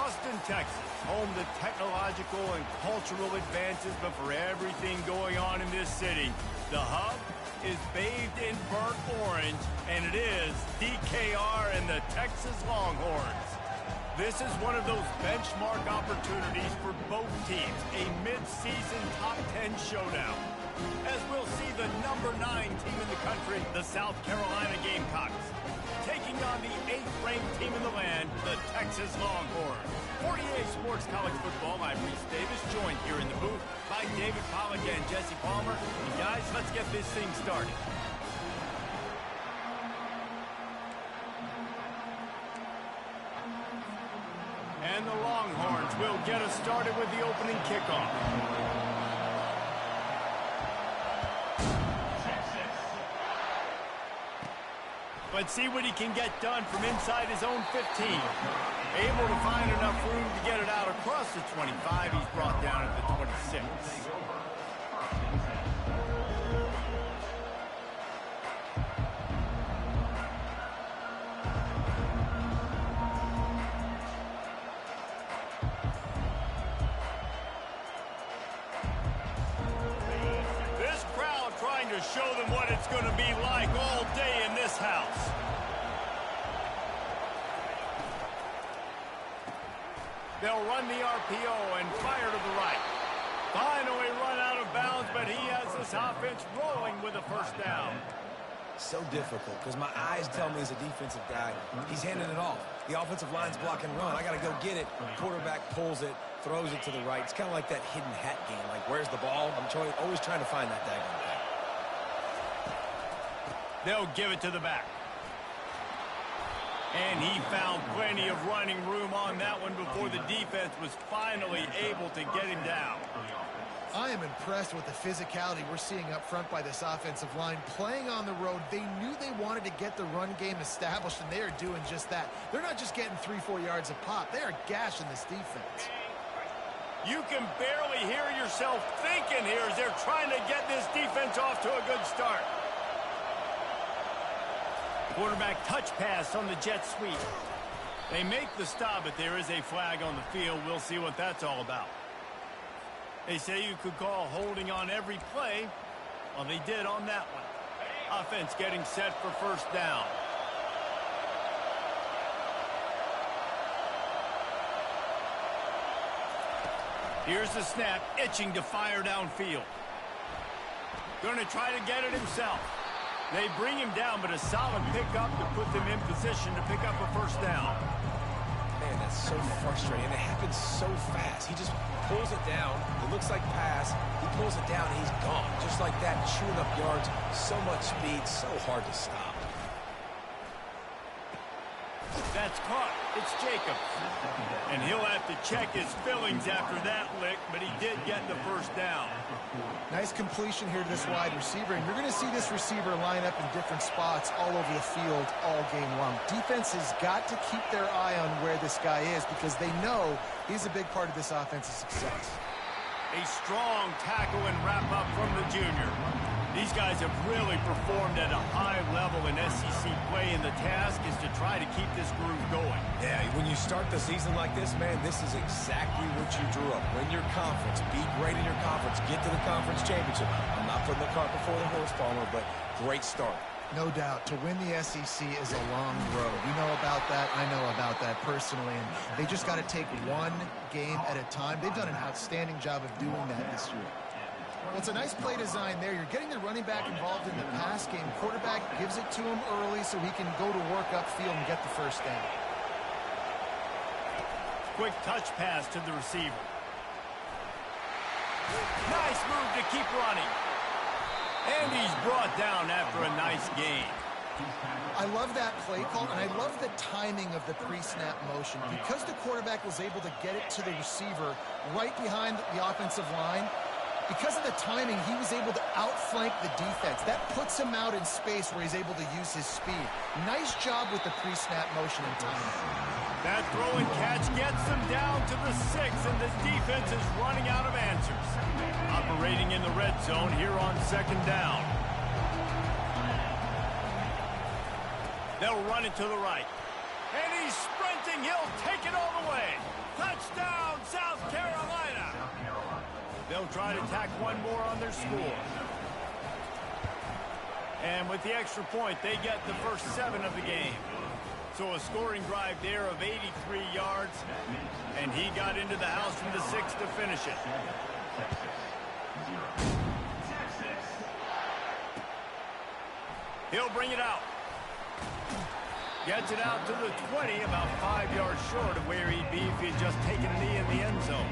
Austin, Texas, home to technological and cultural advancement for everything going on in this city. The hub is bathed in burnt orange, and it is DKR and the Texas Longhorns. This is one of those benchmark opportunities for both teams, a mid-season top 10 showdown. As we'll see the number 9 team in the country, the South Carolina Gamecocks, taking on the 8th-ranked team in the land, the Texas Longhorns. For EA Sports College Football, I'm Reese Davis, joined here in the booth by David Pollack and Jesse Palmer. And guys, let's get this thing started. And the Longhorns will get us started with the opening kickoff. Let's see what he can get done from inside his own 15. Able to find enough room to get it out across the 25. He's brought down at the 26. This crowd trying to show them what it's going to be like all day in this house. They'll run the RPO and fire to the right. Finally run out of bounds, but he has this offense rolling with a first down. So difficult because my eyes tell me as a defensive guy, he's handing it off. The offensive line's block and run. I got to go get it. Quarterback pulls it, throws it to the right. It's kind of like that hidden hat game. Like, where's the ball? I'm always trying to find that daggone thing. They'll give it to the back. And he found plenty of running room on that one before the defense was finally able to get him down. I am impressed with the physicality we're seeing up front by this offensive line. Playing on the road, they knew they wanted to get the run game established, and they are doing just that. They're not just getting 3-4 yards a pop. They are gashing this defense. You can barely hear yourself thinking here as they're trying to get this defense off to a good start. Quarterback touch pass on the jet sweep. They make the stop, but there is a flag on the field. We'll see what that's all about. They say you could call holding on every play. Well, they did on that one. Offense getting set for first down. Here's the snap, itching to fire downfield. Going to try to get it himself. They bring him down, but a solid pickup to put them in position to pick up a first down. Man, that's so frustrating. And it happens so fast. He just pulls it down. It looks like pass. He pulls it down, and he's gone. Just like that, chewing up yards. So much speed, so hard to stop. That's caught. It's Jacobs. And he'll have to check his fillings after that lick, but he did get the first down. Nice completion here to this wide receiver, and you're going to see this receiver line up in different spots all over the field all game long. Defense has got to keep their eye on where this guy is because they know he's a big part of this offense's success. A strong tackle and wrap up from the junior. These guys have really performed at a high level in SEC play, and the task is to try to keep this groove going. Yeah, when you start the season like this, man, this is exactly what you drew up. Win your conference, be great in your conference, get to the conference championship. I'm not putting the cart before the horse, Palmer, but great start. No doubt. To win the SEC is a long road. You know about that. I know about that personally. And they just got to take one game at a time. They've done an outstanding job of doing that this year. Well, it's a nice play design there. You're getting the running back involved in the pass game. Quarterback gives it to him early so he can go to work upfield and get the first down. quick touch pass to the receiver. Nice move to keep running. And he's brought down after a nice gain. I love that play call, and I love the timing of the pre-snap motion. Because the quarterback was able to get it to the receiver right behind the offensive line, because of the timing, he was able to outflank the defense. That puts him out in space where he's able to use his speed. Nice job with the pre-snap motion and timing. That throw and catch gets them down to the 6, and the defense is running out of answers. Operating in the red zone here on 2nd down. They'll run it to the right. And he's sprinting. He'll take it all the way. Touchdown, South Carolina. They'll try to tack one more on their score. And with the extra point, they get the first 7 of the game. So a scoring drive there of 83 yards. And he got into the house from the 6 to finish it. He'll bring it out. Gets it out to the 20, about 5 yards short of where he'd be if he'd just taken a knee in the end zone.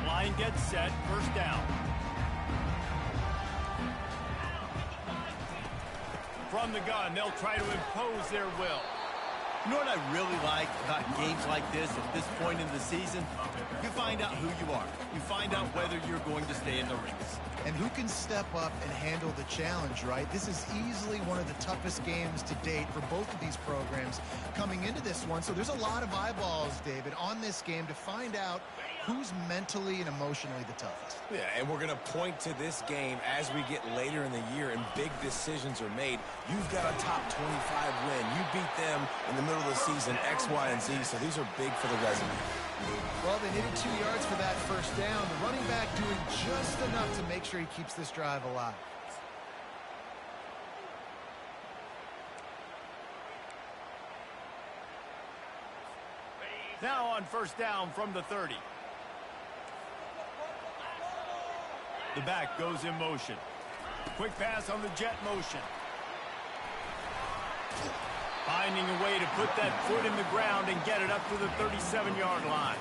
Line gets set, first down. From the gun, they'll try to impose their will. You know what I really like about games like this at this point in the season? You find out who you are. You find out whether you're going to stay in the race. And who can step up and handle the challenge, right? This is easily one of the toughest games to date for both of these programs coming into this one. So there's a lot of eyeballs, David, on this game to find out who's mentally and emotionally the toughest. Yeah, and we're going to point to this game as we get later in the year and big decisions are made. You've got a top 25 win. You beat them in the middle of the season, X, Y, and Z, so these are big for the resume. Well, they needed 2 yards for that first down. The running back doing just enough to make sure he keeps this drive alive. Now on first down from the 30. The back goes in motion. Quick pass on the jet motion. Finding a way to put that foot in the ground and get it up to the 37-yard line.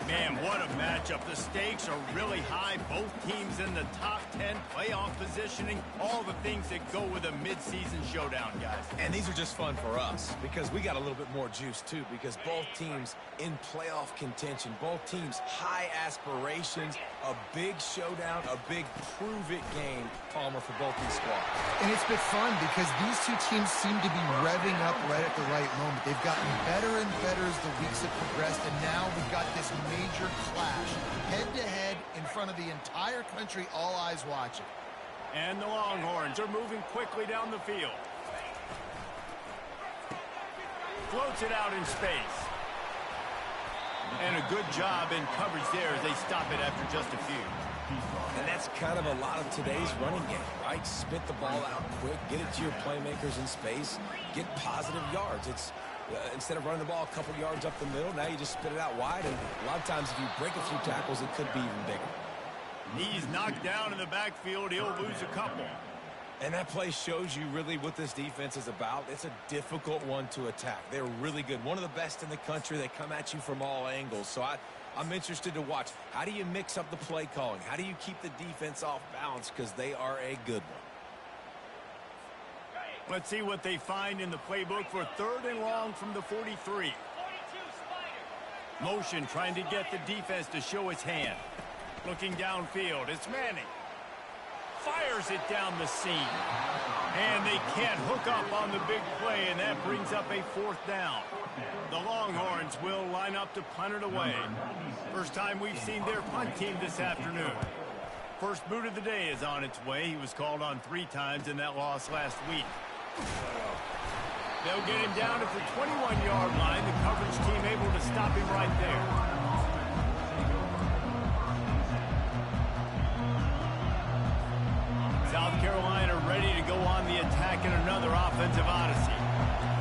Man, what a matchup. The stakes are really high. Both teams in the top 10, playoff positioning, all the things that go with a midseason showdown, guys. And these are just fun for us because we got a little bit more juice, too, because both teams in playoff contention, both teams high aspirations, a big showdown, a big prove-it game, Palmer, for both these squads. And it's been fun because these two teams seem to be revving up right at the right moment. They've gotten better and better as the weeks have progressed, and now we've got this major clash, head-to-head in front of the entire country, all eyes watching. And the Longhorns are moving quickly down the field. Floats it out in space. And a good job in coverage there as they stop it after just a few. And that's kind of a lot of today's running game, right? Spit the ball out quick, get it to your playmakers in space, get positive yards. It's instead of running the ball a couple yards up the middle, now you just spit it out wide, and a lot of times if you break a few tackles, it could be even bigger. He's knocked down in the backfield. He'll lose a couple. And that play shows you really what this defense is about. It's a difficult one to attack. They're really good. One of the best in the country. They come at you from all angles. So I'm interested to watch. How do you mix up the play calling? How do you keep the defense off balance? Because they are a good one. Let's see what they find in the playbook for 3rd and long from the 43. Motion trying to get the defense to show its hand. Looking downfield, it's Manning. Fires it down the seam. And they can't hook up on the big play, and that brings up a 4th down. The Longhorns will line up to punt it away. First time we've seen their punt team this afternoon. First boot of the day is on its way. He was called on 3 times in that loss last week. They'll get him down at the 21-yard line. The coverage team able to stop him right there. South Carolina ready to go on the attack in another offensive odyssey.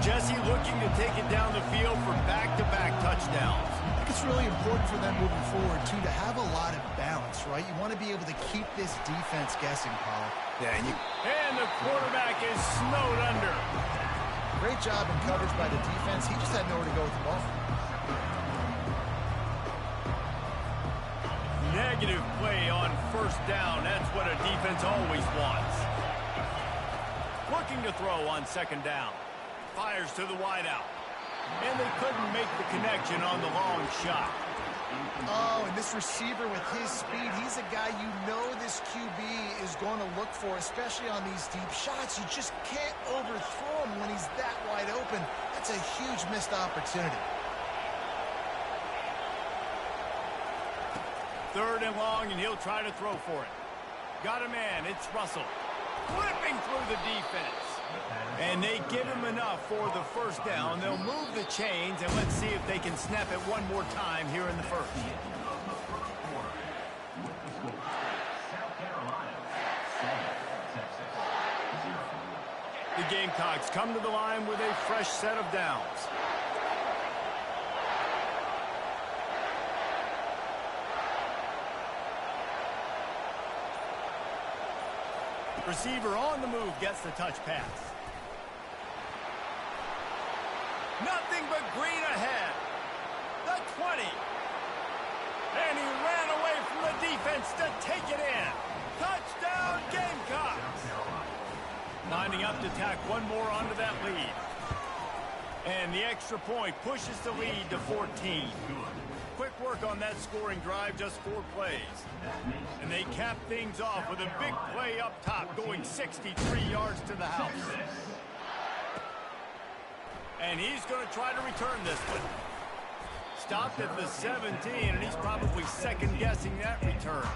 Jesse looking to take it down the field for back-to-back touchdowns. I think it's really important for them moving forward, too, to have a lot of balance, right? You want to be able to keep this defense guessing, Paul. Yeah, And the quarterback is snowed under. Great job in coverage by the defense. He just had nowhere to go with the ball. Negative play on first down. That's what a defense always wants. Looking to throw on second down. Fires to the wideout. And they couldn't make the connection on the long shot. Oh, and this receiver with his speed, he's a guy you know this QB is going to look for, especially on these deep shots. You just can't overthrow him when he's that wide open. That's a huge missed opportunity. Third and long, and he'll try to throw for it. Got a man. It's Russell. Flipping through the defense. And they give him enough for the first down. They'll move the chains, and let's see if they can snap it one more time here in the first. The Gamecocks come to the line with a fresh set of downs. Receiver on the move gets the touch pass. Nothing but green ahead. The 20. And he ran away from the defense to take it in. Touchdown Gamecocks. Lining up to tack one more onto that lead. And the extra point pushes the lead to 14. Quick work on that scoring drive, just 4 plays. And they cap things off with a big play up top, going 63 yards to the house. And he's going to try to return this one. Stopped at the 17, and he's probably second-guessing that return.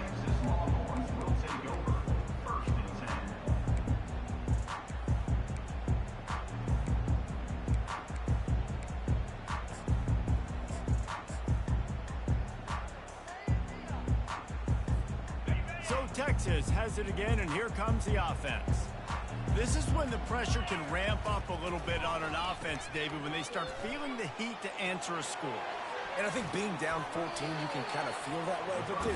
So Texas has it again, and here comes the offense. This is when the pressure can ramp up a little bit on an offense, David, when they start feeling the heat to answer a score. And I think being down 14, you can kind of feel that way. But, dude,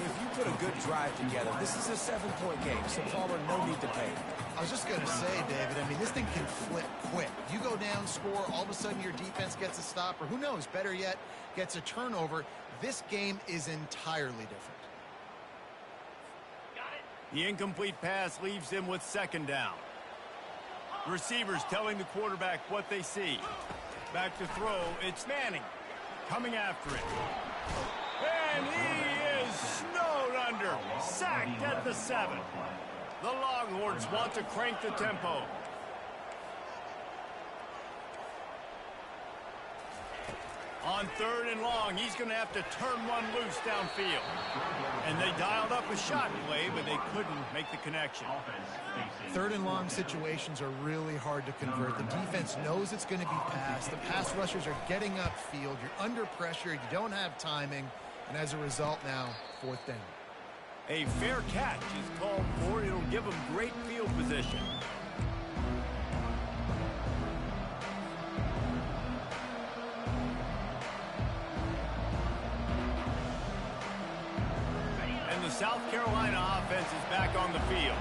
if you put a good drive together, this is a 7-point game, so Palmer, no need to panic. I was just going to say, David, I mean, this thing can flip quick. You go down, score, all of a sudden your defense gets a stop, or who knows, better yet, gets a turnover. This game is entirely different. The incomplete pass leaves them with second down. Receivers telling the quarterback what they see. Back to throw, it's Manning coming after it. And he is snowed under, sacked at the 7. The Longhorns want to crank the tempo. On third and long, he's going to have to turn one loose downfield. And they dialed up a shot play, but they couldn't make the connection. Third and long situations are really hard to convert. The defense knows it's going to be passed. The pass rushers are getting upfield. You're under pressure. You don't have timing. And as a result now, 4th down. A fair catch is called for. It'll give them great field position. The South Carolina offense is back on the field.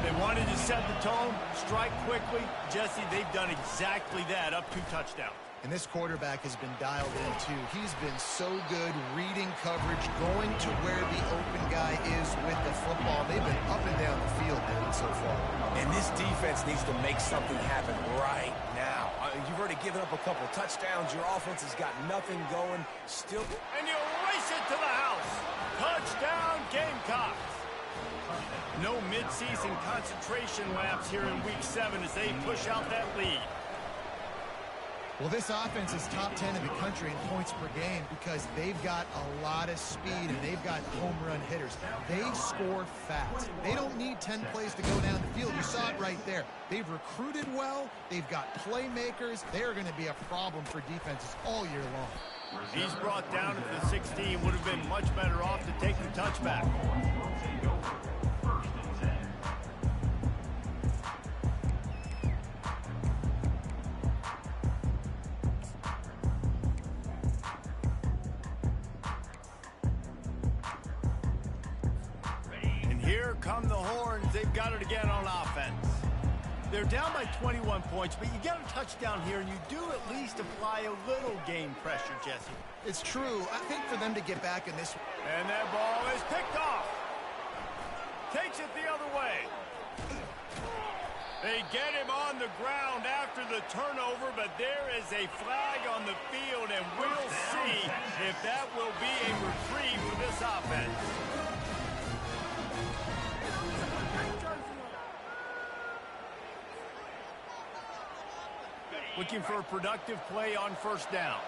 They wanted to set the tone, strike quickly. Jesse, they've done exactly that, up 2 touchdowns. And this quarterback has been dialed in, too. He's been so good reading coverage, going to where the open guy is with the football. They've been up and down the field, David, so far. And this defense needs to make something happen right now. You've already given up a couple touchdowns. Your offense has got nothing going. Still. And you race it to the house. Touchdown, Gamecocks. No midseason concentration laps here in Week 7 as they push out that lead. Well, this offense is top 10 in the country in points per game because they've got a lot of speed and they've got home run hitters. They score fast. They don't need 10 plays to go down the field. You saw it right there. They've recruited well. They've got playmakers. They're going to be a problem for defenses all year long. He's brought down at the 16. Would have been much better off to take the touchback. Here come the horns. They've got it again on offense. They're down by 21 points, but you get a touchdown here, and you do at least apply a little game pressure, Jesse. It's true. I think for them to get back in this... And that ball is picked off. Takes it the other way. They get him on the ground after the turnover, but there is a flag on the field, and we'll see if that will be a reprieve for this offense. Looking for a productive play on first down.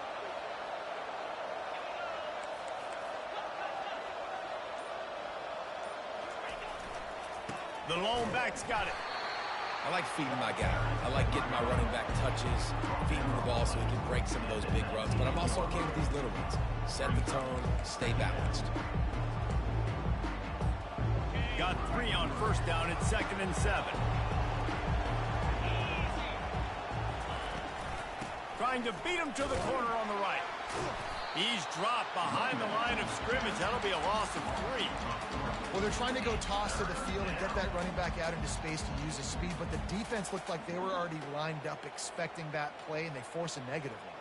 The lone back's got it. I like feeding my guy. I like getting my running back touches, feeding the ball so he can break some of those big runs. But I'm also okay with these little ones. Set the tone, stay balanced. Got 3 on first down. It's 2nd and 7. Trying to beat him to the corner on the right. He's dropped behind the line of scrimmage. That'll be a loss of 3. Well, they're trying to go toss to the field and get that running back out into space to use his speed, but the defense looked like they were already lined up expecting that play, and they force a negative one.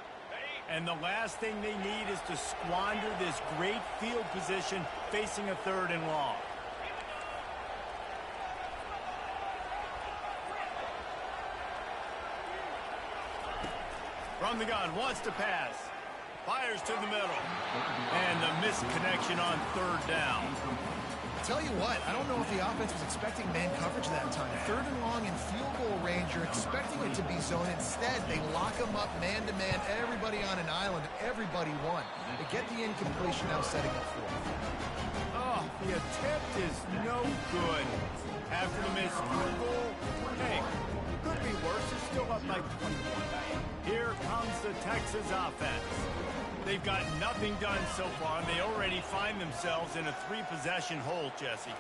And the last thing they need is to squander this great field position facing a 3rd and long. From the gun, wants to pass. Fires to the middle. And the misconnection on 3rd down. Tell you what, I don't know if the offense was expecting man coverage that time. 3rd and long in field goal range, you're expecting it to be zone. Instead, they lock them up man-to-man, everybody on an island, and everybody won. They get the incompletion now setting up 4th. Oh, the attempt is no good. After the missed field goal, hey, could be worse. It's still up by 21. Here comes the Texas offense. They've got nothing done so far, and they already find themselves in a 3-possession hole, Jesse.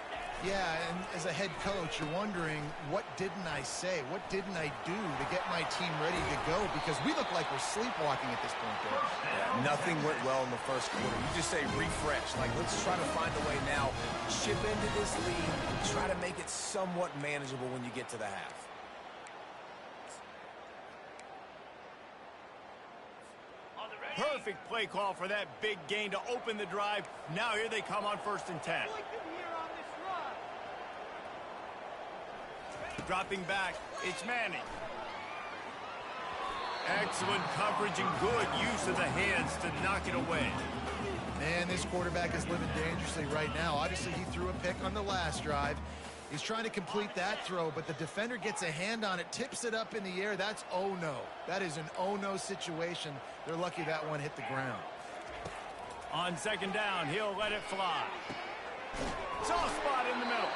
Yeah, and as a head coach, you're wondering, what didn't I say? What didn't I do to get my team ready to go? Because we look like we're sleepwalking at this point, though. Yeah, nothing went well in the first quarter. You just say refresh. Like, let's try to find a way now. Chip into this lead. Try to make it somewhat manageable when you get to the half. Perfect play call for that big gain to open the drive. Now here they come on 1st and 10. Dropping back, it's Manning. Excellent coverage and good use of the hands to knock it away. Man, this quarterback is living dangerously right now. Obviously, he threw a pick on the last drive. He's trying to complete that throw, but the defender gets a hand on it, tips it up in the air. That's oh-no. That is an oh-no situation. They're lucky that one hit the ground. On 2nd down, he'll let it fly. Soft spot in the middle.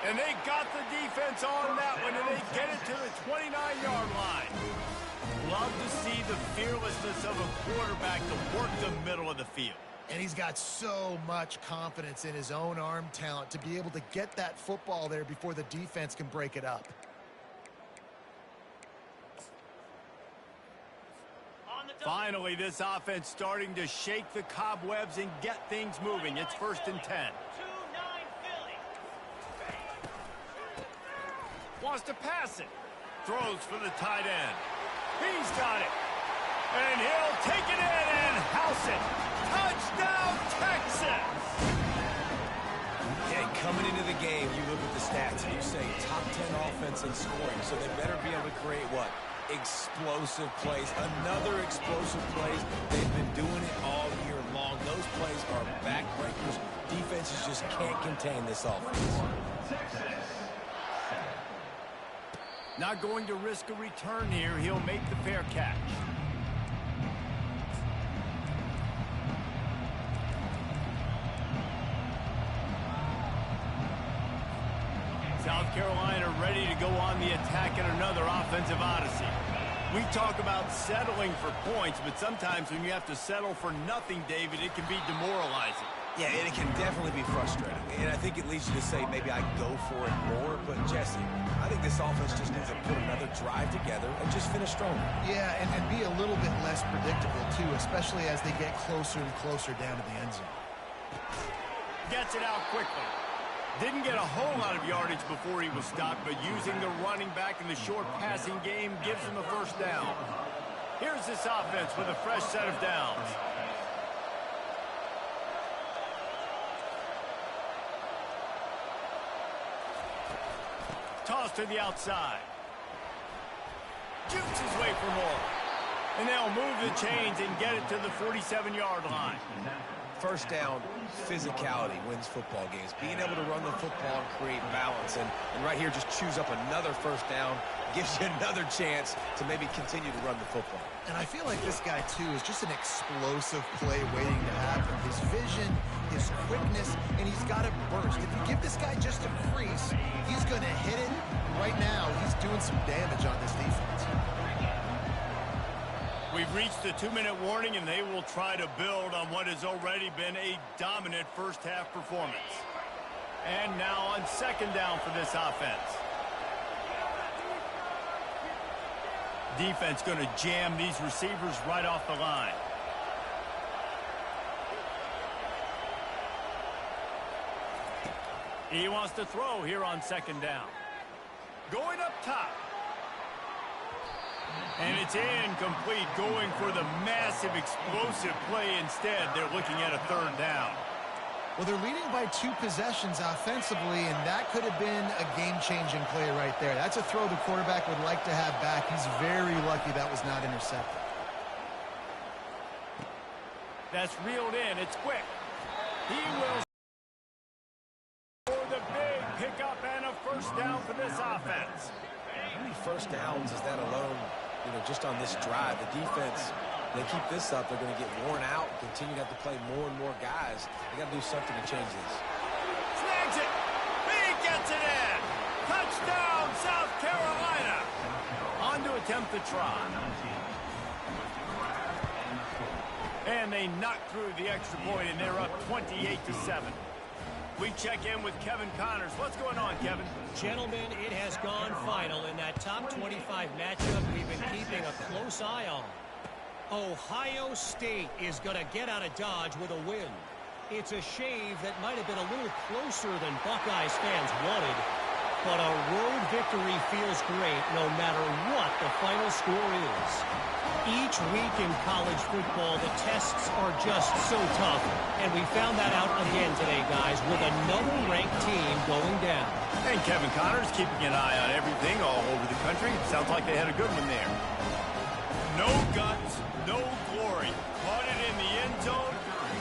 And they got the defense on that one, and they get it to the 29-yard line. Love to see the fearlessness of a quarterback to work the middle of the field. And he's got so much confidence in his own arm talent to be able to get that football there before the defense can break it up. Finally, this offense starting to shake the cobwebs and get things moving. It's 1st and 10. Wants to pass it. Throws for the tight end. He's got it. And he'll take it in and house it. Touchdown, Texas! Yeah, coming into the game, you look at the stats and you say top 10 offense in scoring, so they better be able to create what? Explosive plays. Another explosive plays. They've been doing it all year long. Those plays are backbreakers. Defenses just can't contain this offense. Not going to risk a return here. He'll make the fair catch. South Carolina ready to go on the attack in another offensive odyssey. We talk about settling for points, but sometimes when you have to settle for nothing, David, it can be demoralizing. Yeah, and it can definitely be frustrating. And I think it leads you to say maybe I go for it more. But, Jesse, I think this offense just needs to put another drive together and just finish stronger. Yeah, and be a little bit less predictable, too, especially as they get closer and closer down to the end zone. Gets it out quickly. Didn't get a whole lot of yardage before he was stopped, but using the running back in the short passing game gives him a first down. Here's this offense with a fresh set of downs. Toss to the outside. Jukes his way for more. And they'll move the chains and get it to the 47-yard line. First down, physicality wins football games. Being able to run the football and create balance. And right here, just choose up another first down. Gives you another chance to maybe continue to run the football. And I feel like this guy, too, is just an explosive play waiting to happen. His vision, his quickness, and he's got to burst. If you give this guy just a crease, he's going to hit it. Right now, he's doing some damage on this defense. We've reached the 2-minute warning, and they will try to build on what has already been a dominant first-half performance. And now on second down for this offense. Defense going to jam these receivers right off the line. He wants to throw here on second down. Going up top. And it's incomplete, going for the massive explosive play instead. They're looking at a third down. Well, they're leading by 2 possessions offensively, and that could have been a game-changing play right there. That's a throw the quarterback would like to have back. He's very lucky that was not intercepted. That's reeled in. It's quick. He will for the big pickup and a first down for this offense. How many first downs is that alone, just on this drive? The defense, they keep this up, they're going to get worn out, continue to have to play more and more guys. They got to do something to change this. Snags it. He gets it in. Touchdown, South Carolina. On to attempt the try. And they knock through the extra point, and they're up 28-7. We check in with Kevin Connors. What's going on, Kevin? Gentlemen, it has gone final in that top 25 matchup we've been keeping a close eye on. Ohio State is going to get out of Dodge with a win. It's a shave that might have been a little closer than Buckeyes fans wanted, but a road victory feels great no matter what the final score is. Each week in college football, the tests are just so tough, and we found that out again today, guys, with another ranked team going down. And Kevin Connors keeping an eye on everything all over the country. Sounds like they had a good one there. No guts, no glory. Caught it in the end zone.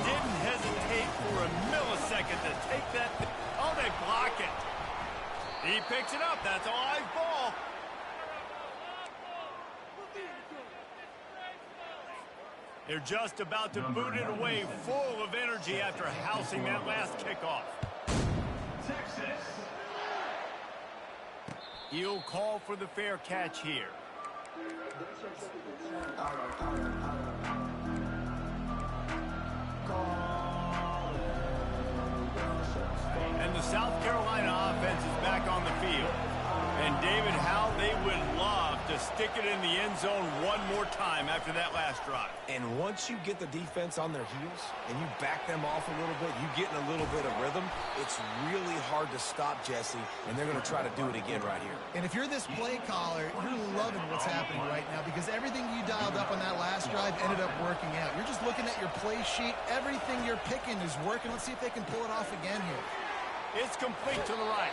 Didn't hesitate for a millisecond to take that. Oh, they block it. He picks it up. That's a live ball. They're just about to boot it away, full of energy after housing that last kickoff. Texas. He'll call for the fair catch here. And the South Carolina offense is back on the field. And David, how they would love to stick it in the end zone one more time after that last drive. And once you get the defense on their heels and you back them off a little bit, you get in a little bit of rhythm, it's really hard to stop, Jesse, and they're going to try to do it again right here. And if you're this play caller, you're loving what's happening right now because everything you dialed up on that last drive ended up working out. You're just looking at your play sheet. Everything you're picking is working. Let's see if they can pull it off again here. It's complete to the right.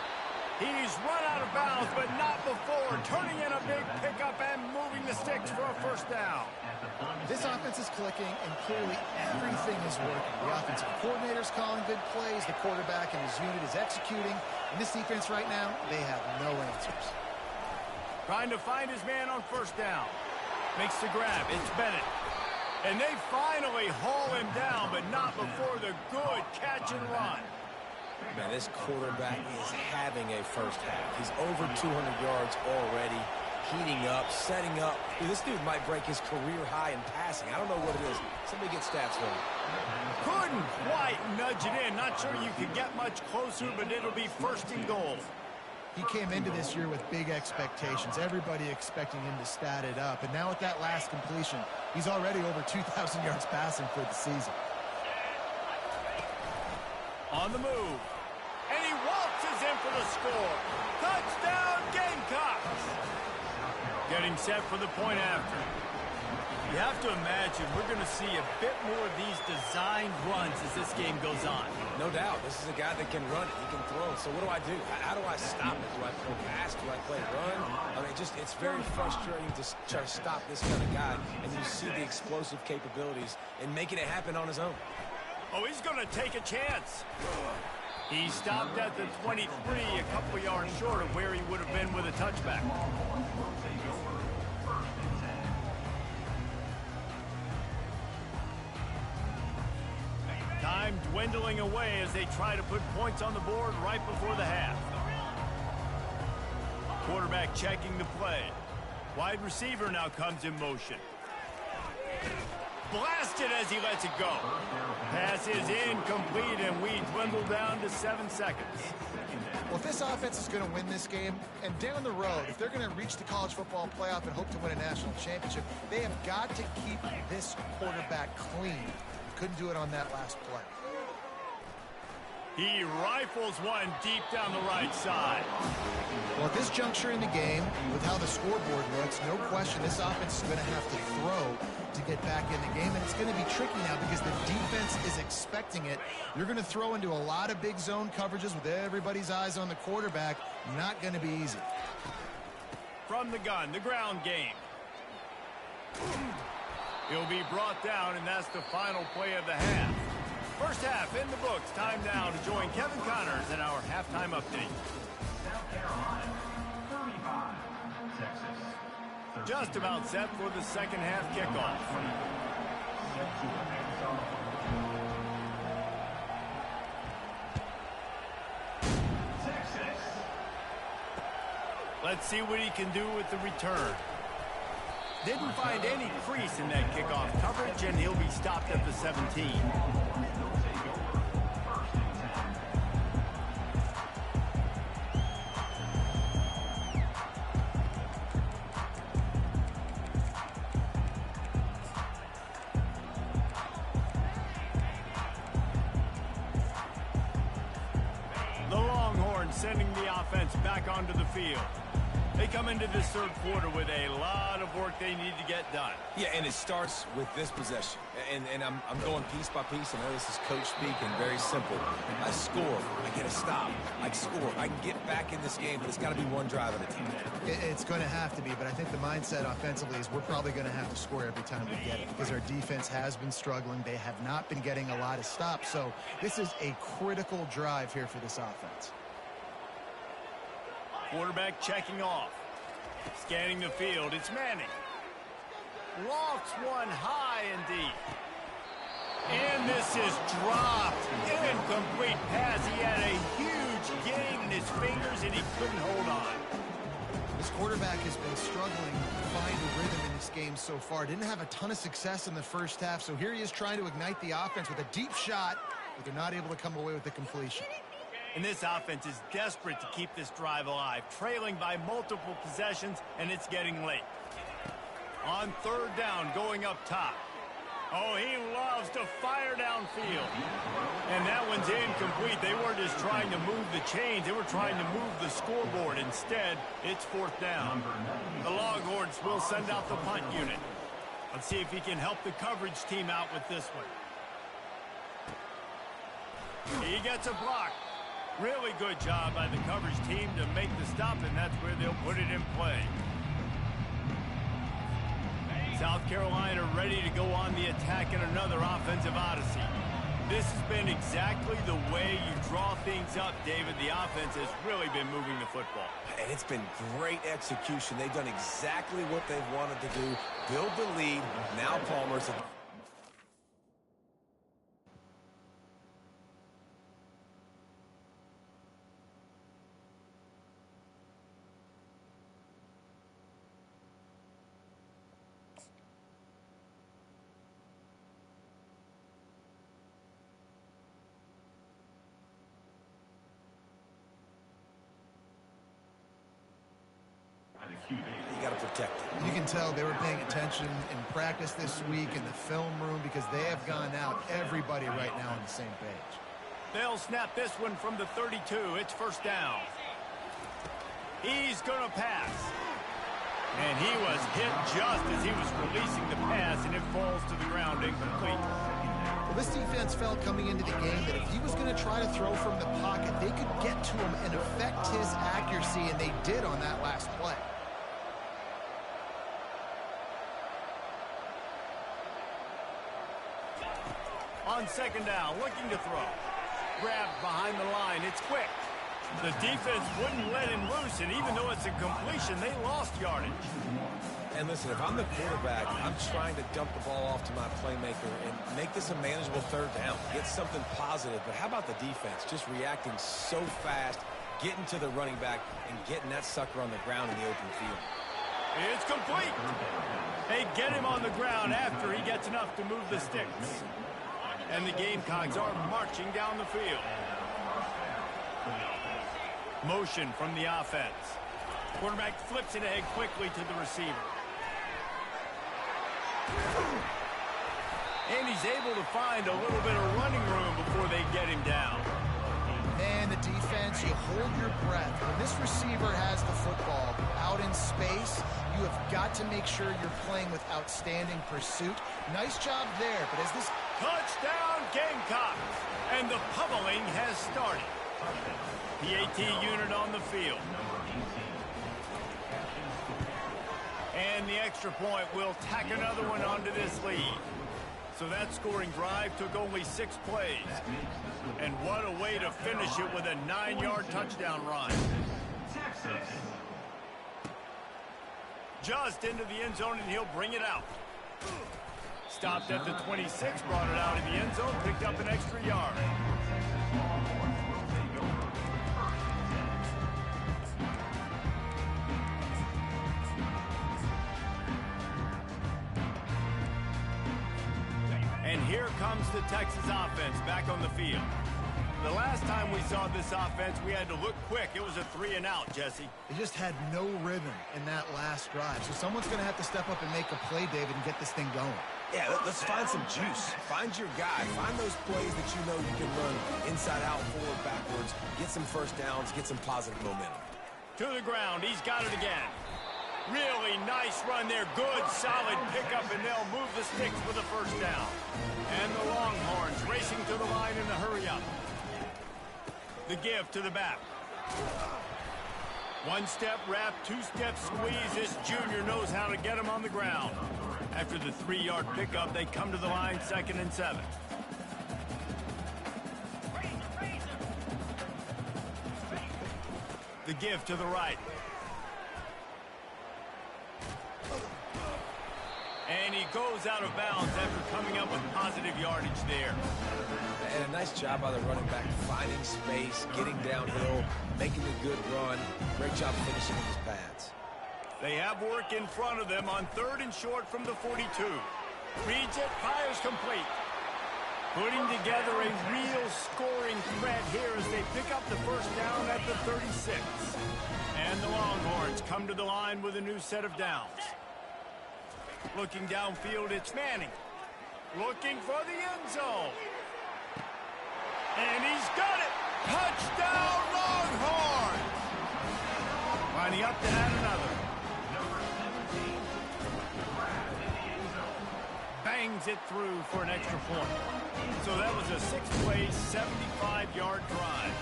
He's run out of bounds, but not before. Turning in a big pickup and moving the sticks for a first down. This offense is clicking, and clearly everything is working. The offensive coordinator's calling good plays. The quarterback and his unit is executing. And this defense right now, they have no answers. Trying to find his man on first down. Makes the grab. It's Bennett. And they finally haul him down, but not before the good catch and run. Man, this quarterback is having a first half. He's over 200 yards already, heating up, setting up. Dude, this dude might break his career high in passing. I don't know what it is. Somebody get stats for him. Couldn't quite nudge it in. Not sure you could get much closer, but it'll be first and goal. He came into this year with big expectations. Everybody expecting him to stat it up. And now with that last completion, he's already over 2,000 yards passing for the season. On the move. And he waltzes in for the score. Touchdown, Gamecocks! Getting set for the point after. You have to imagine we're going to see a bit more of these designed runs as this game goes on. No doubt. This is a guy that can run it. He can throw it. So what do I do? How do I stop it? Do I play pass? Do I play run? I mean, it's very frustrating to try to stop this kind of guy. And you see the explosive capabilities and making it happen on his own. Oh, he's going to take a chance. He stopped at the 23, a couple yards short of where he would have been with a touchback. Time dwindling away as they try to put points on the board right before the half. Quarterback checking the play. Wide receiver now comes in motion. Blasted as he lets it go. Pass is incomplete, and we dwindle down to 7 seconds. Well, if this offense is going to win this game, and down the road, if they're going to reach the college football playoff and hope to win a national championship, they have got to keep this quarterback clean. Couldn't do it on that last play. He rifles one deep down the right side. Well, at this juncture in the game, with how the scoreboard looks, no question this offense is going to have to throw to get back in the game, and it's going to be tricky now because the defense is expecting it. You're going to throw into a lot of big zone coverages with everybody's eyes on the quarterback. Not going to be easy. From the gun, the ground game. He'll be brought down, and that's the final play of the half. First half in the books. Time now to join Kevin Connors in our halftime update. South Carolina, 35, Texas. Just about set for the second half kickoff. Texas. Let's see what he can do with the return. Didn't find any crease in that kickoff coverage, and he'll be stopped at the 17. The Longhorns sending the offense back onto the field. They come into this third quarter with a lot of work they need to get done. Yeah, and it starts with this possession. And I'm going piece by piece. I know this is coach speak and very simple. I score. I get a stop. I score. I can get back in this game, but it's got to be one drive at a time. It's going to have to be, but I think the mindset offensively is we're probably going to have to score every time we get it because our defense has been struggling. They have not been getting a lot of stops. So this is a critical drive here for this offense. Quarterback checking off. Scanning the field, it's Manning. Lofts one high and deep. And this is dropped. Incomplete pass. He had a huge gain in his fingers and he couldn't hold on. This quarterback has been struggling to find a rhythm in this game so far. Didn't have a ton of success in the first half, so here he is trying to ignite the offense with a deep shot, but they're not able to come away with the completion. And this offense is desperate to keep this drive alive, trailing by multiple possessions, and it's getting late. On third down, going up top. Oh, he loves to fire downfield. And that one's incomplete. They weren't just trying to move the chains. They were trying to move the scoreboard. Instead, it's fourth down. The Longhorns will send out the punt unit. Let's see if he can help the coverage team out with this one. He gets a block. Really good job by the coverage team to make the stop, and that's where they'll put it in play. South Carolina ready to go on the attack in another offensive odyssey. This has been exactly the way you draw things up, David. The offense has really been moving the football. And it's been great execution. They've done exactly what they've wanted to do. Build the lead. Now Palmer's... You got to protect it. You can tell they were paying attention in practice this week in the film room because they have gone out, everybody right now on the same page. They'll snap this one from the 32. It's first down. He's going to pass. And he was hit just as he was releasing the pass, and it falls to the ground incomplete. Well, this defense felt coming into the game that if he was going to try to throw from the pocket, they could get to him and affect his accuracy, and they did on that last play. On second down, looking to throw. Grabbed behind the line. It's quick. The defense wouldn't let him loose, and even though it's a completion, they lost yardage. And listen, if I'm the quarterback, I'm trying to dump the ball off to my playmaker and make this a manageable third down. Get something positive. But how about the defense? Just reacting so fast, getting to the running back, and getting that sucker on the ground in the open field. It's complete. They get him on the ground after he gets enough to move the sticks. And the Gamecocks are marching down the field. Motion from the offense. Quarterback flips it ahead quickly to the receiver. And he's able to find a little bit of running room before they get him down. Man, the defense, you hold your breath. When this receiver has the football out in space, you have got to make sure you're playing with outstanding pursuit. Nice job there, but as this... Touchdown, Gamecocks! And the pummeling has started. PAT unit on the field. And the extra point will tack another one onto this lead. So that scoring drive took only 6 plays. And what a way to finish it with a 9-yard touchdown run. Just into the end zone, and he'll bring it out. Stopped at the 26, brought it out in the end zone, picked up an extra yard. And here comes the Texas offense back on the field. The last time we saw this offense, we had to look quick. It was a 3-and-out, Jesse. They just had no rhythm in that last drive. So someone's going to have to step up and make a play, David, and get this thing going. Yeah, let's find some juice. Find your guy. Find those plays that you know you can run inside out, forward, backwards. Get some first downs. Get some positive momentum. To the ground. He's got it again. Really nice run there. Good, solid pickup, and they'll move the sticks for the first down. And the Longhorns racing to the line in the hurry-up. The give to the back. One-step wrap, two-step squeeze. This junior knows how to get him on the ground. After the 3-yard pickup, they come to the line, 2nd and 7. The give to the right. And he goes out of bounds after coming up with positive yardage there. And a nice job by the running back, finding space, getting downhill, making a good run. Great job finishing with his pads. They have work in front of them on 3rd and short from the 42. Reads it, fires complete. Putting together a real scoring threat here as they pick up the first down at the 36. And the Longhorns come to the line with a new set of downs. Looking downfield, it's Manning. Looking for the end zone. And he's got it! Touchdown, Longhorns! Lining up to add another. Bangs it through for an extra point. So that was a 6-play, 75-yard drive.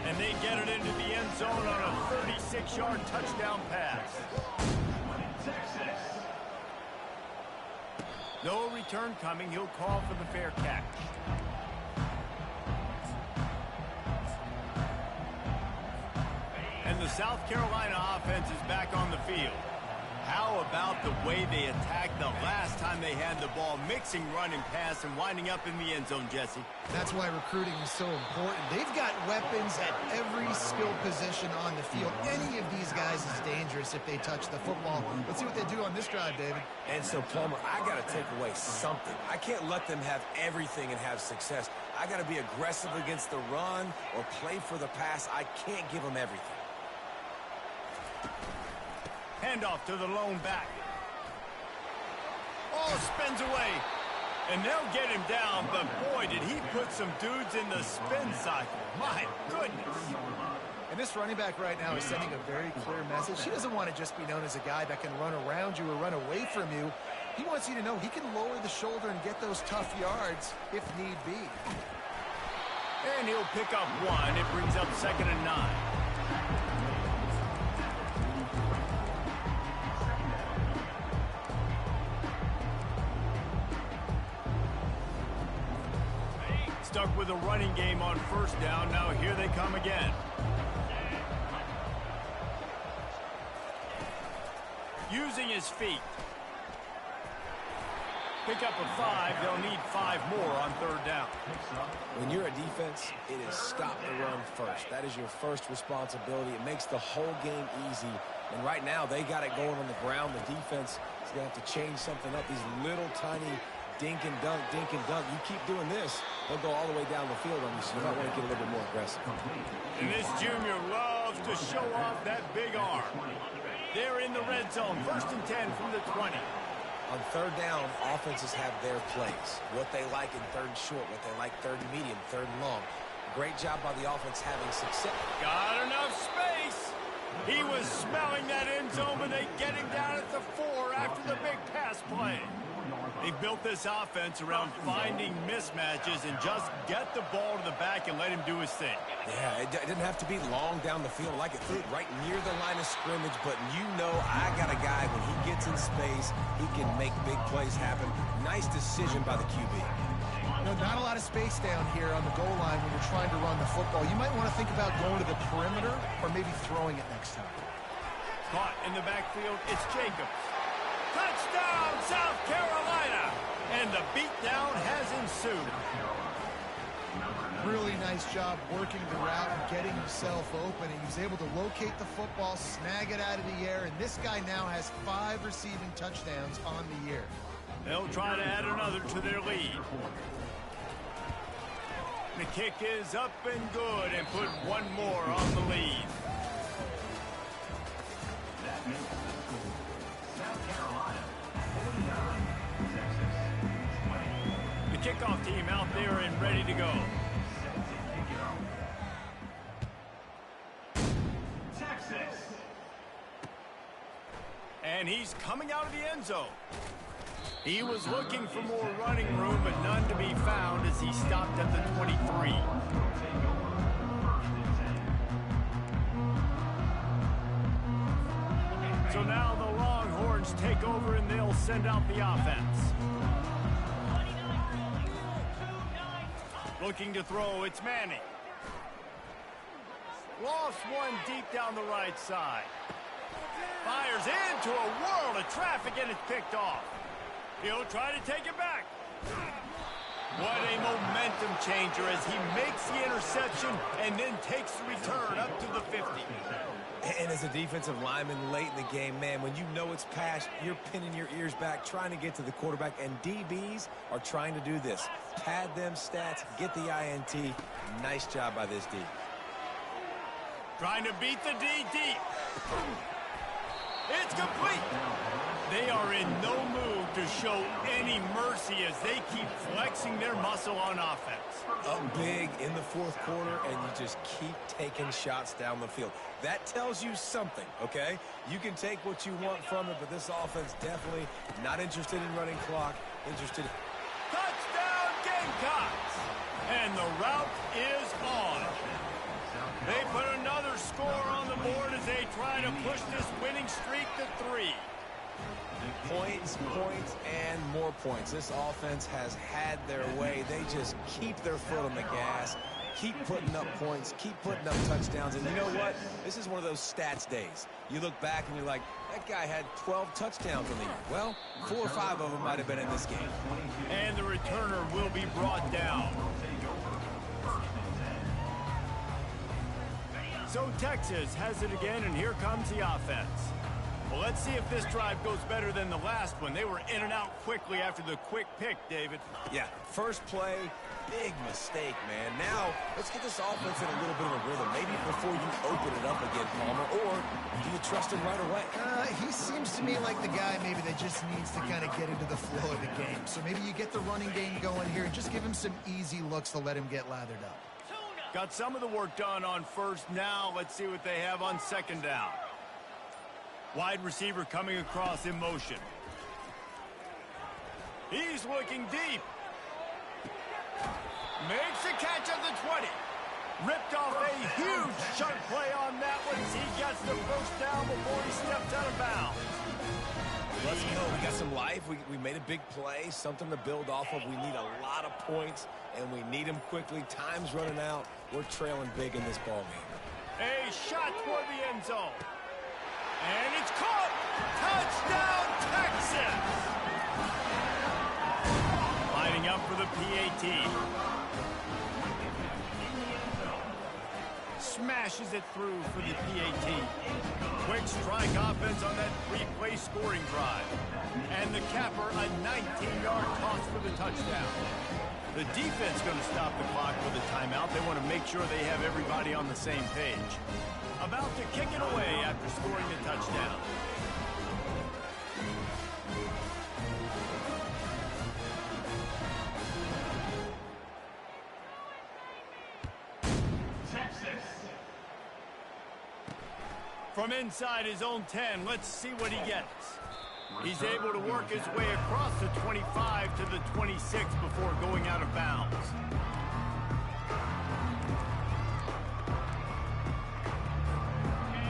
And they get it into the end zone on a 36-yard touchdown pass. No return coming. He'll call for the fair catch. And the South Carolina offense is back on the field. How about the way they attacked the last time they had the ball, mixing run and pass and winding up in the end zone, Jesse? That's why recruiting is so important. They've got weapons at every skill position on the field. Any of these guys is dangerous if they touch the football. Let's see what they do on this drive, David. And so, Plummer, I got to take away something. I can't let them have everything and have success. I got to be aggressive against the run or play for the pass. I can't give them everything. Handoff to the lone back. Oh, spins away. And they'll get him down, but boy, did he put some dudes in the spin cycle. My goodness. And this running back right now is sending a very clear message. He doesn't want to just be known as a guy that can run around you or run away from you. He wants you to know he can lower the shoulder and get those tough yards if need be. And he'll pick up 1. It brings up 2nd and 9. Stuck with a running game on 1st down. Now here they come again. Using his feet. Pick up a 5. They'll need 5 more on 3rd down. When you're a defense, it is stop the run first. That is your first responsibility. It makes the whole game easy. And right now, they got it going on the ground. The defense is going to have to change something up. These little tiny dink and dunk, dink and dunk. You keep doing this, they'll go all the way down the field on you, so you might want to get a little bit more aggressive. And this junior loves to show off that big arm. They're in the red zone. 1st and 10 from the 20. On 3rd down, offenses have their plays. What they like in 3rd and short, what they like 3rd and medium, 3rd and long. Great job by the offense having success. Got enough space. He was smelling that end zone, but they get him down at the 4 after the big pass play. They built this offense around finding mismatches and just get the ball to the back and let him do his thing. Yeah, it didn't have to be long down the field. Like it threw it right near the line of scrimmage, but you know I got a guy, when he gets in space, he can make big plays happen. Nice decision by the QB. No, not a lot of space down here on the goal line when you're trying to run the football. You might want to think about going to the perimeter or maybe throwing it next time. Caught in the backfield, it's Jacobs. Touchdown, South Carolina! And the beatdown has ensued. Really nice job working the route and getting himself open. He was able to locate the football, snag it out of the air, and this guy now has 5 receiving touchdowns on the year. They'll try to add another to their lead. The kick is up and good and put 1 more on the lead. The kickoff team out there and ready to go. Texas. And he's coming out of the end zone. He was looking for more running room, but none to be found as he stopped at the 23. So now the Longhorns take over and they'll send out the offense. Looking to throw, it's Manning. Lost 1 deep down the right side. Fires into a world of traffic and it's picked off. He'll try to take it back. What a momentum changer as he makes the interception and then takes the return up to the 50. And as a defensive lineman late in the game, man, when you know it's past, you're pinning your ears back, trying to get to the quarterback, and DBs are trying to do this. Pad them stats, get the INT. Nice job by this D. Trying to beat the D deep. It's complete. They are in no mood to show any mercy as they keep flexing their muscle on offense. Up big in the 4th quarter, and you just keep taking shots down the field. That tells you something, okay? You can take what you want from it, but this offense definitely not interested in running clock, interested in... Touchdown Gamecocks! And the route is on. They put another score on the board as they try to push this winning streak to 3. Points, points, and more points. This offense has had their way. They just keep their foot on the gas, keep putting up points, keep putting up touchdowns. And you know what? This is one of those stats days. You look back and you're like, that guy had 12 touchdowns in the year. Well, 4 or 5 of them might have been in this game. And the returner will be brought down. So Texas has it again, and here comes the offense. Well, let's see if this drive goes better than the last one. They were in and out quickly after the quick pick, David. Yeah, first play, big mistake, man. Now, let's get this offense in a little bit of a rhythm. Maybe before you open it up again, Palmer, or do you trust him right away? He seems to me like the guy maybe that just needs to kind of get into the flow of the game. So maybe you get the running game going here and just give him some easy looks to let him get lathered up. Got some of the work done on first. Now let's see what they have on second down. Wide receiver coming across in motion. He's looking deep. Makes a catch at the 20. Ripped off a huge chunk play on that one. He gets the first down before he steps out of bounds. Let's go. We got some life. We made a big play, something to build off of. We need a lot of points, and we need them quickly. Time's running out. We're trailing big in this ballgame. A shot toward the end zone. And it's caught! Touchdown, Texas! Lining up for the PAT. Smashes it through for the PAT. Quick strike offense on that three-play scoring drive. And the capper, a 19-yard toss for the touchdown. The defense going to stop the clock with a timeout. They want to make sure they have everybody on the same page. About to kick it away after scoring the touchdown. Texas. From inside his own 10, let's see what he gets. He's able to work his way across the 25 to the 26 before going out of bounds.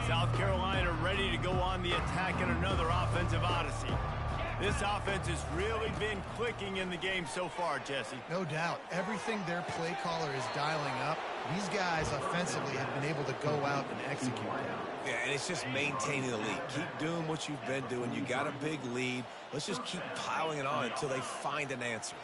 South Carolina ready to go on the attack in another offensive odyssey. This offense has really been clicking in the game so far, Jesse. No doubt. Everything their play caller is dialing up, these guys offensively have been able to go out and execute. Yeah, and it's just maintaining the lead. Keep doing what you've been doing. You got a big lead. Let's just keep piling it on until they find an answer.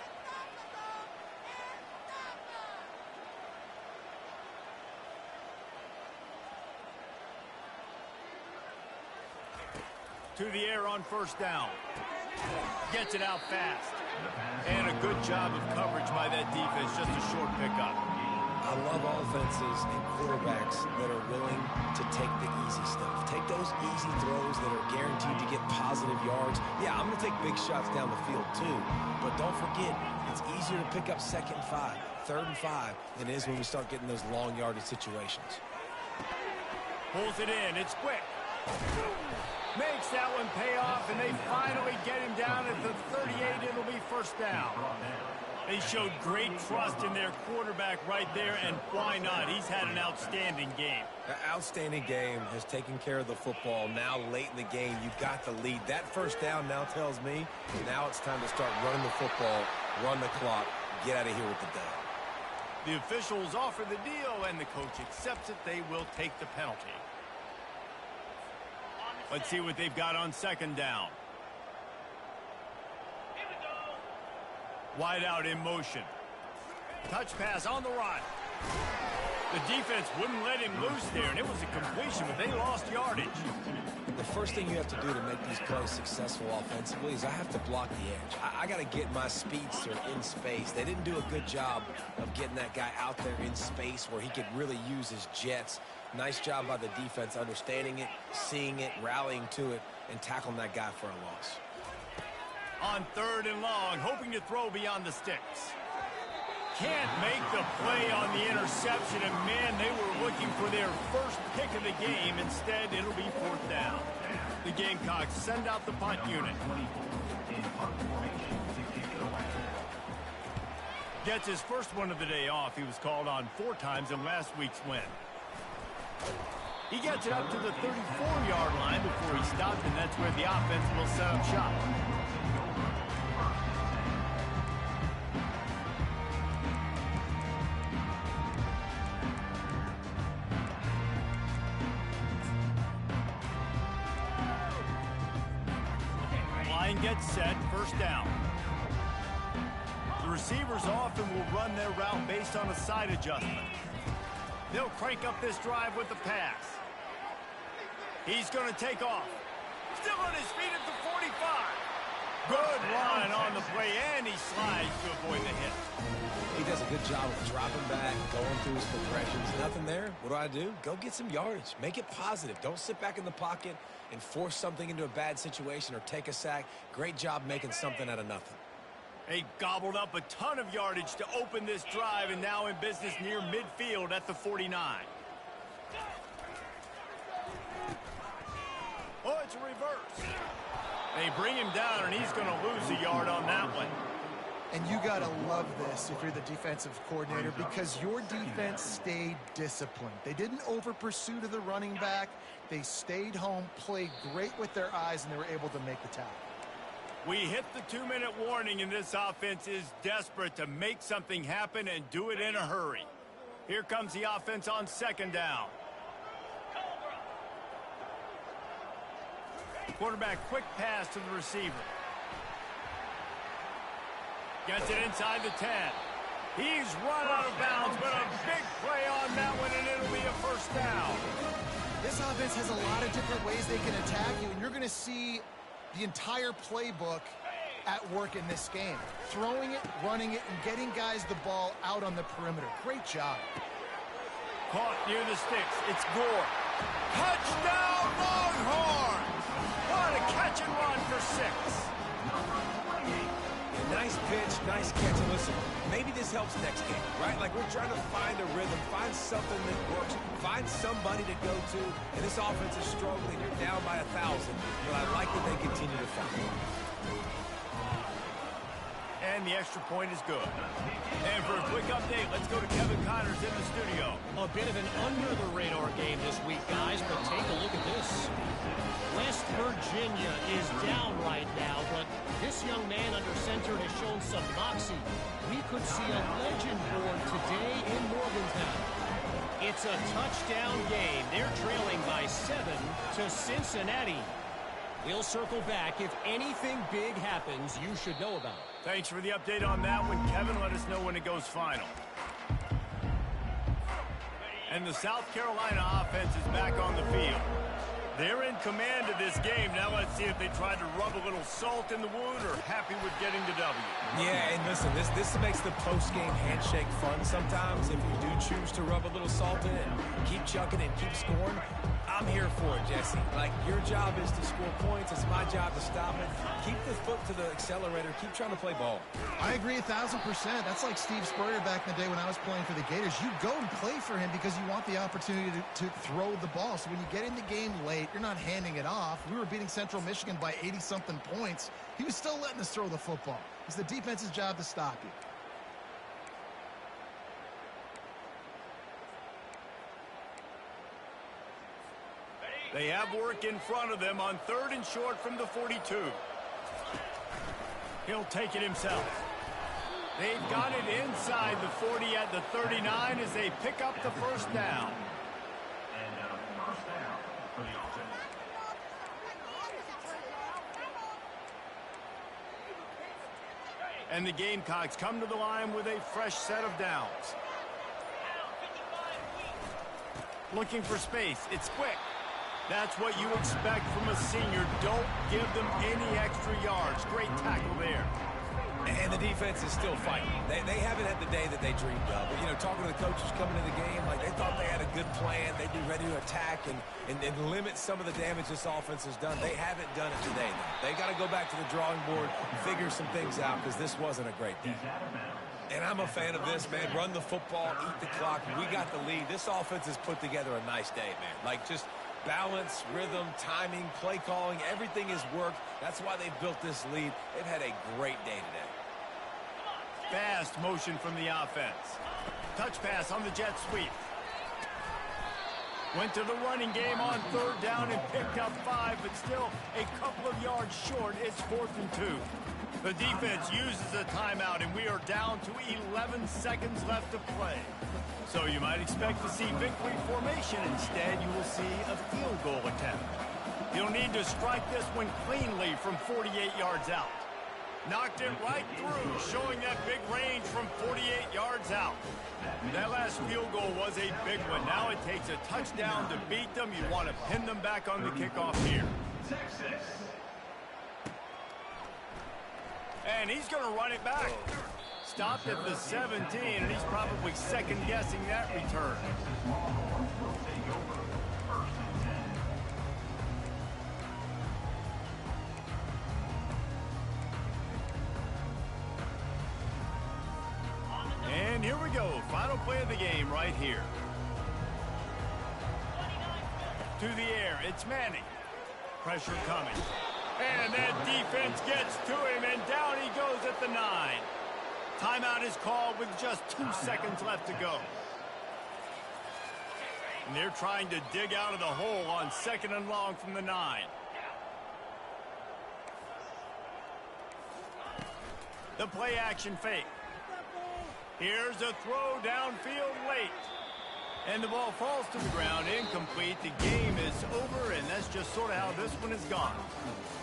To the air on first down. Gets it out fast. And a good job of coverage by that defense. Just a short pickup. I love offenses and quarterbacks that are willing to take the easy stuff. Take those easy throws that are guaranteed to get positive yards. Yeah, I'm going to take big shots down the field too. But don't forget, it's easier to pick up 2nd and 5, 3rd and 5 than it is when we start getting those long yardage situations. Pulls it in. It's quick. Makes that one pay off, and they finally get him down at the 38. It'll be first down. They showed great trust in their quarterback right there, and why not? He's had an outstanding game. An outstanding game, has taken care of the football. Now, late in the game, you've got the lead. That first down now tells me now it's time to start running the football, run the clock, get out of here with the day. The officials offer the deal, and the coach accepts it. They will take the penalty. Let's see what they've got on second down. Wide out in motion. Touch pass on the run. The defense wouldn't let him loose there, and it was a completion, but they lost yardage. The first thing you have to do to make these plays successful offensively is I have to block the edge. I got to get my speedster in space. They didn't do a good job of getting that guy out there in space where he could really use his jets. Nice job by the defense understanding it, seeing it, rallying to it, and tackling that guy for a loss. On 3rd and long, hoping to throw beyond the sticks. Can't make the play on the interception, and man, they were looking for their first pick of the game. Instead, it'll be 4th down. The Gamecocks send out the punt unit. Gets his first one of the day off. He was called on 4 times in last week's win. He gets it up to the 34-yard line before he stopped, and that's where the offense will set up shop. Line gets set, first down. The receivers often will run their route based on a side adjustment. They'll crank up this drive with the pass. He's going to take off. Still on his feet at the 45. Good run on the play, and he slides to avoid the hit. He does a good job of dropping back, going through his progressions. Nothing there. What do? Go get some yardage. Make it positive. Don't sit back in the pocket and force something into a bad situation or take a sack. Great job making something out of nothing. They gobbled up a ton of yardage to open this drive, and now in business near midfield at the 49. Oh, it's a reverse. They bring him down, and he's going to lose a yard on that one. And you got to love this if you're the defensive coordinator, because your defense stayed disciplined. They didn't over-pursue to the running back. They stayed home, played great with their eyes, and they were able to make the tackle. We hit the 2-minute warning, and this offense is desperate to make something happen and do it in a hurry. Here comes the offense on second down. Quarterback quick pass to the receiver. Gets it inside the 10. He's run out of bounds, but a big play on that one, and it'll be a first down. This offense has a lot of different ways they can attack you, and you're going to see the entire playbook at work in this game. Throwing it, running it, and getting guys the ball out on the perimeter. Great job. Caught near the sticks. It's Gore. Touchdown, Longhorns! What a catch and run for 6. Nice pitch, nice catch. And listen, maybe this helps next game, right? Like, we're trying to find a rhythm, find something that works, find somebody to go to. And this offense is struggling. You're down by 1,000. But I like that they continue to fight. And the extra point is good. And for a quick update, let's go to Kevin Connors in the studio. A bit of an under-the-radar game this week, guys, but take a look at this. West Virginia is down right now, but this young man under center has shown some moxie. We could see a legend born today in Morgantown. It's a touchdown game. They're trailing by 7 to Cincinnati. We'll circle back. If anything big happens, you should know about it. Thanks for the update on that one, Kevin. Let us know when it goes final. And the South Carolina offense is back on the field. They're in command of this game. Now let's see if they try to rub a little salt in the wound or happy with getting the W. Yeah, and listen, this makes the post-game handshake fun sometimes. If you do choose to rub a little salt in it and keep chucking and keep scoring, I'm here for it, Jesse. Like, your job is to score points. It's my job to stop it. Keep the foot to the accelerator. Keep trying to play ball. I agree 1,000%. That's like Steve Spurrier back in the day when I was playing for the Gators. You go and play for him because you want the opportunity to throw the ball. So when you get in the game late, you're not handing it off. We were beating Central Michigan by 80-something points. He was still letting us throw the football. It's the defense's job to stop you. They have work in front of them on 3rd and short from the 42. He'll take it himself. They've got it inside the 40 at the 39 as they pick up the first down. And first down for the offense. And the Gamecocks come to the line with a fresh set of downs. Looking for space. It's quick. That's what you expect from a senior. Don't give them any extra yards. Great tackle there. And the defense is still fighting. They haven't had the day that they dreamed of. But, you know, talking to the coaches coming to the game, like, they thought they had a good plan. They'd be ready to attack and limit some of the damage this offense has done. They haven't done it today, though. They got to go back to the drawing board and figure some things out because this wasn't a great day. And I'm a fan of this, man. Run the football, eat the clock. We got the lead. This offense has put together a nice day, man. Like, just balance, rhythm, timing, play calling, everything has worked. That's why they've built this lead. They've had a great day today. Fast motion from the offense. Touch pass on the jet sweep. Went to the running game on 3rd down and picked up 5, but still a couple of yards short. It's 4th and 2. The defense uses a timeout, and we are down to 11 seconds left to play. So you might expect to see victory formation. Instead, you will see a field goal attempt. He'll need to strike this one cleanly from 48 yards out. Knocked it right through, showing that big range from 48 yards out. That last field goal was a big one. Now it takes a touchdown to beat them. You want to pin them back on the kickoff here. Texas. And he's going to run it back. Stopped at the 17, and he's probably second-guessing that return. And here we go. Final play of the game right here. To the air, it's Manning. Pressure coming. And that defense gets to him, and down he goes at the 9. Timeout is called with just 2 seconds left to go. And they're trying to dig out of the hole on 2nd and long from the 9. The play action fake. Here's a throw downfield late. And the ball falls to the ground, incomplete. The game is over, and that's just sort of how this one is gone.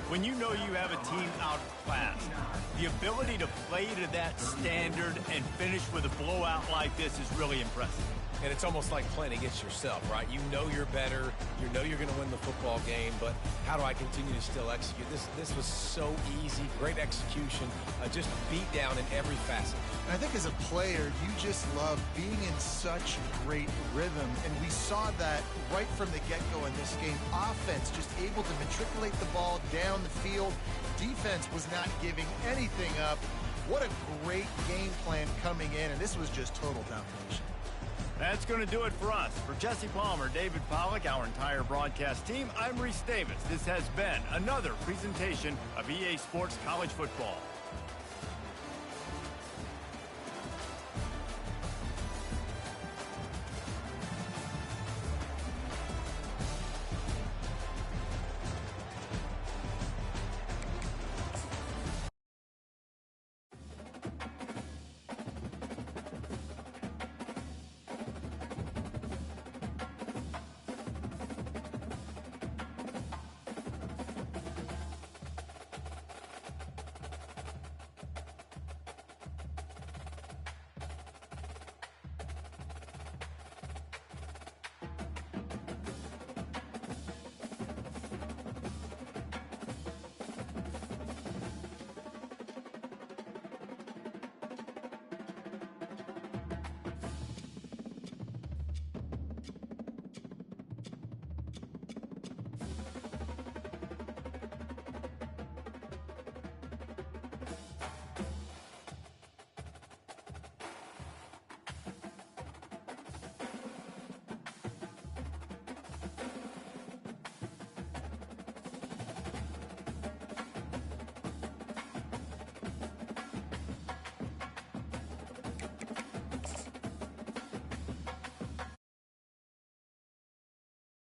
When you know you have a team outclassed, the ability to play to that standard and finish with a blowout like this is really impressive. And it's almost like playing against yourself, right? You know you're better. You know you're going to win the football game, but how do I continue to still execute? This was so easy. Great execution. Just beat down in every facet. And I think as a player, you just love being in such great rhythm. And we saw that right from the get-go in this game. Offense just able to matriculate the ball down the field. Defense was not giving anything up. What a great game plan coming in, and this was just total domination. That's going to do it for us. For Jesse Palmer, David Pollack, our entire broadcast team, I'm Reese Davis. This has been another presentation of EA Sports College Football.